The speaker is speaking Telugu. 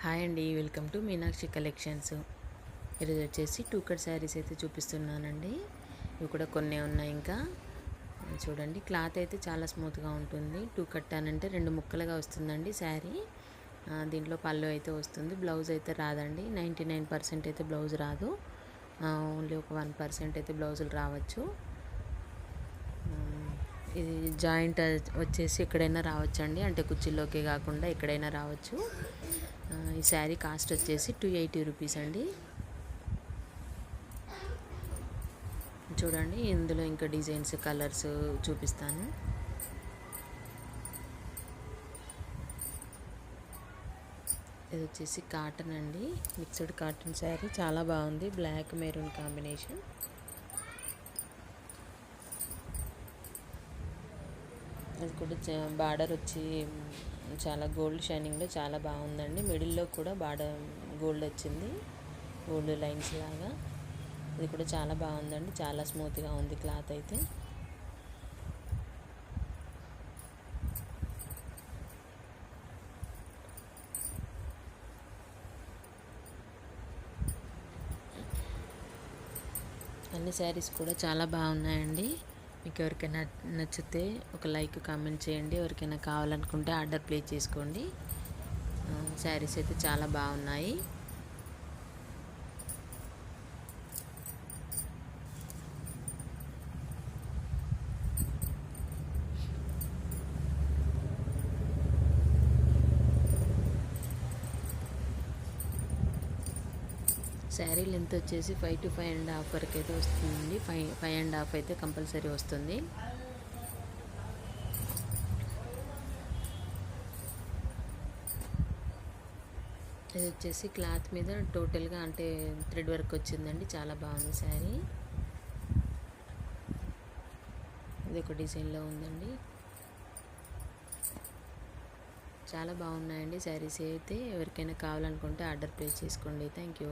హాయ్ అండి, వెల్కమ్ టు మీనాక్షి కలెక్షన్స్. ఈరోజు వచ్చేసి 2 కట్ శారీస్ అయితే చూపిస్తున్నానండి. ఇవి కూడా కొన్ని ఉన్నాయి. ఇంకా చూడండి, క్లాత్ అయితే చాలా స్మూత్గా ఉంటుంది. 2 కట్ అంటే 2 ముక్కలుగా వస్తుందండి శారీ. దీంట్లో పళ్ళు అయితే వస్తుంది. బ్లౌజ్ అయితే రాదండి. 99% అయితే బ్లౌజ్ రాదు. ఓన్లీ ఒక 1% అయితే బ్లౌజులు రావచ్చు. ఇది జాయింట్ వచ్చేసి ఎక్కడైనా రావచ్చండి, అంటే కుర్చీలోకే కాకుండా ఎక్కడైనా రావచ్చు. ఈ శారీ కాస్ట్ వచ్చేసి 280 రూపీస్ అండి. చూడండి, ఇందులో ఇంకా డిజైన్స్, కలర్స్ చూపిస్తాను. ఇది వచ్చేసి కాటన్ అండి, మిక్స్డ్ కాటన్ శారీ. చాలా బాగుంది, బ్లాక్ మెరూన్ కాంబినేషన్. అది కూడా బార్డర్ వచ్చి చాలా గోల్డ్ షైనింగ్లో చాలా బాగుందండి. మిడిల్లో కూడా బార్డర్ గోల్డ్ వచ్చింది, గోల్డ్ లైన్స్ లాగా. ఇది కూడా చాలా బాగుందండి, చాలా స్మూత్గా ఉంది క్లాత్ అయితే. అన్ని శారీస్ కూడా చాలా బాగున్నాయండి. మీకు ఎవరికైనా నచ్చితే ఒక లైక్, కామెంట్ చేయండి. ఎవరికైనా కావాలనుకుంటే ఆర్డర్ ప్లేస్ చేసుకోండి. శారీస్ అయితే చాలా బాగున్నాయి. శారీ లెంత్ వచ్చేసి 5 to 5.5 వరకు అయితే వస్తుందండి. 5.5 అయితే కంపల్సరీ వస్తుంది. ఇది వచ్చేసి క్లాత్ మీద టోటల్గా అంటే థ్రెడ్ వర్క్ వచ్చిందండి. చాలా బాగుంది శారీ. ఇది ఒక డిజైన్లో ఉందండి. చాలా బాగున్నాయండి శారీస్ అయితే. ఎవరికైనా కావాలనుకుంటే ఆర్డర్ ప్లేస్ చేసుకోండి. Thank you.